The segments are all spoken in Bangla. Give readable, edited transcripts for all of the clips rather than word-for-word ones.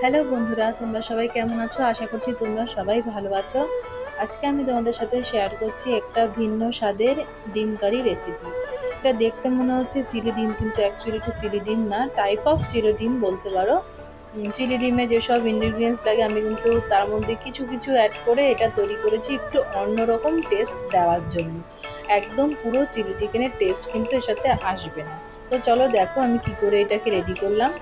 হ্যালো বন্ধুরা, তোমরা সবাই কেমন আছো? আশা করছি তোমরা সবাই ভালো আছো। আজকে আমি তোমাদের সাথে শেয়ার করছি একটা ভিন্ন স্বাদের ডিম কারি রেসিপি। এটা দেখতে মনে হচ্ছে চিলি ডিম, কিন্তু অ্যাকচুয়ালি এটা চিলি ডিম না, টাইপ অফ চিলি ডিম বলতে পারো। চিলি ডিমে যেসব ইনগ্রিডিয়েন্টস লাগে আমি কিন্তু তার মধ্যে কিছু কিছু অ্যাড করে এটা তৈরি করেছি একটু অন্যরকম টেস্ট দেওয়ার জন্য। একদম পুরো চিলি চিকেনের টেস্ট কিন্তু এর সাথে আসবে না। তো চলো দেখো আমি কি করে এটাকে রেডি করলাম।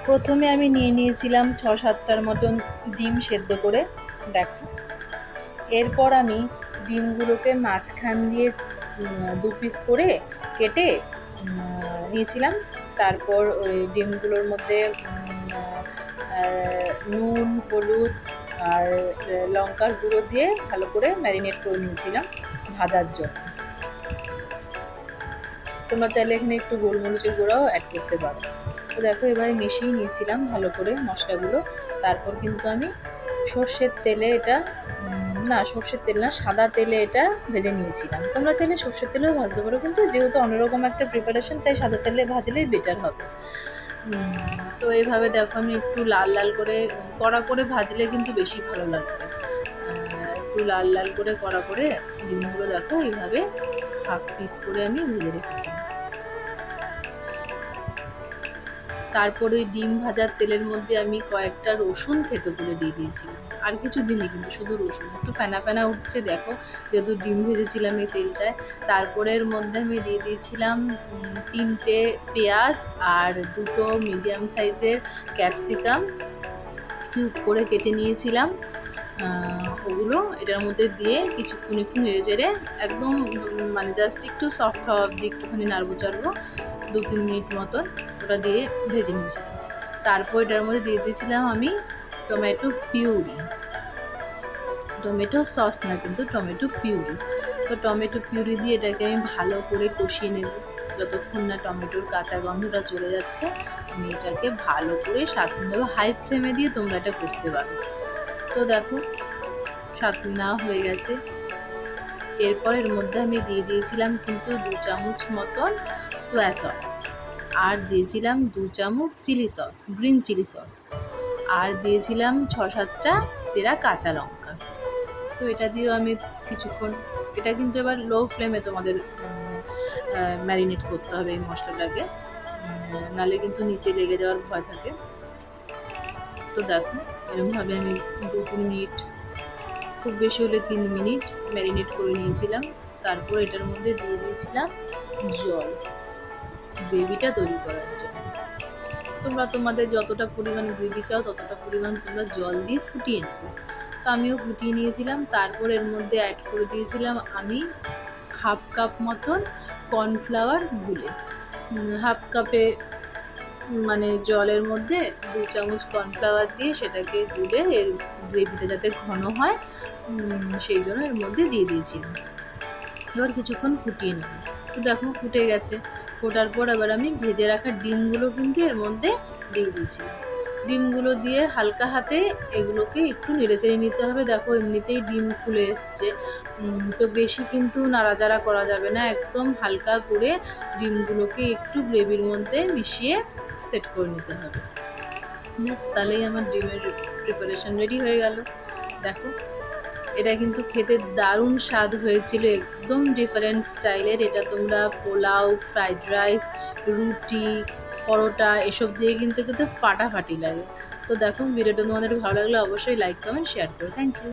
প্রথমে আমি নিয়েছিলাম ৬-৭টার মতন ডিম সেদ্ধ করে, দেখো। এরপর আমি ডিমগুলোকে মাঝখান দিয়ে ২ পিস করে কেটে নিয়েছিলাম। তারপর ওই ডিমগুলোর মধ্যে নুন, হলুদ আর লঙ্কার গুঁড়ো দিয়ে ভালো করে ম্যারিনেট করে নিয়েছিলাম ভাজার জন্য। তোমরা চাইলে এখানে একটু গোলমরিচের গুঁড়াও অ্যাড করতে পারো। তো দেখো এবারে মিশিয়ে নিয়েছিলাম ভালো করে মশলাগুলো। তারপর কিন্তু আমি সর্ষের তেলে এটা সর্ষের তেল না, সাদা তেলে এটা ভেজে নিয়েছিলাম। তোমরা চাইলে সর্ষের তেলেও ভাজতে পারো, কিন্তু যেহেতু অন্যরকম একটা প্রিপারেশন তাই সাদা তেলে ভাজলেই বেটার হবে। তো এইভাবে দেখো আমি একটু লাল লাল করে কড়া করে ভাজলে কিন্তু বেশি ভালো লাগবে। একটু লাল লাল করে কড়া করে ডিমগুলো দেখো এইভাবে হাফ পিস করে আমি ভেজে রেখেছি। তারপরে ওই ডিম ভাজার তেলের মধ্যে আমি কয়েকটা রসুন থেতো করে দিয়ে দিয়েছিলাম। আর কিছু দিনই কিন্তু শুধু রসুন, একটু ফেনা ফেনা উঠছে দেখো, যেহেতু ডিম ভেজেছিলাম এই তেলটায়। তারপরে এর মধ্যে আমি দিয়ে দিয়েছিলাম ৩টে পেঁয়াজ আর ২টো মিডিয়াম সাইজের ক্যাপসিকাম কিউব করে কেটে নিয়েছিলাম। ওগুলো এটার মধ্যে দিয়ে কিছুক্ষণ একটু নেড়ে চেড়ে একদম মানে জাস্ট একটু সফট হওয়া অবধি একটুখানি নাড়বো চাড়বো ২-৩ মিনিট মতন ওটা দিয়ে ভেজে নিয়েছিলাম। তারপর এটার মধ্যে দিয়ে দিয়েছিলাম আমি টমেটো পিউরি, টমেটো সস না কিন্তু টমেটো পিউরি। তো টমেটো পিউরি দিয়ে এটাকে আমি ভালো করে কষিয়ে নেব যতক্ষণ না টমেটোর কাঁচা গন্ধটা চলে যাচ্ছে। আমি এটাকে ভালো করে সাঁতলে নেবো, হাই ফ্লেমে দিয়ে তোমরা এটা করতে পারো। তো দেখো সাঁতলে নেওয়া হয়ে গেছে। এরপর এর মধ্যে আমি দিয়ে দিয়েছিলাম কিন্তু ২ চামচ মতন সোয়া সস, আর দিয়েছিলাম ২ চামচ chilli sauce, green chilli sauce, আর দিয়েছিলাম ৬-৭টা চেরা কাঁচা লঙ্কা। তো এটা দিয়েও আমি কিছুক্ষণ, এটা কিন্তু এবার লো ফ্লেমে তোমাদের ম্যারিনেট করতে হবে এই মশলাটাকে, নাহলে কিন্তু নিচে লেগে যাওয়ার ভয় থাকে। তো দেখো এরকমভাবে আমি ২-৩ মিনিট, খুব বেশি হলে ৩ মিনিট ম্যারিনেট করে নিয়েছিলাম। তারপর এটার মধ্যে দিয়ে দিয়েছিলাম জল, গ্রেভিটা তৈরি করার জন্য। তোমরা তোমাদের যতটা পরিমাণ গ্রেভি চাও ততটা পরিমাণ তোমরা জল দিয়ে ফুটিয়ে নেবে। তো আমিও ফুটিয়ে নিয়েছিলাম। তারপর এর মধ্যে অ্যাড করে দিয়েছিলাম আমি হাফ কাপ মতন কর্নফ্লাওয়ার গুলে, হাফ কাপে মানে জলের মধ্যে ২ চামচ কর্নফ্লাওয়ার দিয়ে সেটাকে গুলে এর গ্রেভিটা যাতে ঘন হয় সেই জন্য এর মধ্যে দিয়ে দিয়েছিলাম। এবার কিছুক্ষণ ফুটিয়ে নেব। তো দেখো ফুটে গেছে। ফোটার পর এবার আমি ভেজে রাখা ডিমগুলো কিন্তু এর মধ্যে দিয়ে দিয়েছিলাম। ডিমগুলো দিয়ে হালকা হাতে এগুলোকে একটু নেড়েচেড়ে নিতে হবে। দেখো এমনিতেই ডিম ফুলে এসছে, তো বেশি কিন্তু নাড়াচাড়া করা যাবে না, একদম হালকা করে ডিমগুলোকে একটু গ্রেভির মধ্যে মিশিয়ে সেট করে নিতে হবে। ব্যাস তাহলেই আমার ডিমের প্রিপারেশন রেডি হয়ে গেল। দেখো এটা কিন্তু খেতে দারুণ স্বাদ হয়েছিল, একদম ডিফারেন্ট স্টাইলের। এটা তোমরা পোলাও, ফ্রাইড রাইস, রুটি, পরোটা এসব দিয়ে কিন্তু ফাটাফাটি লাগে। তো দেখো ভিডিওটা তোমাদের ভালো লাগলে অবশ্যই লাইক, কমেন্ট, শেয়ার করো। Thank you.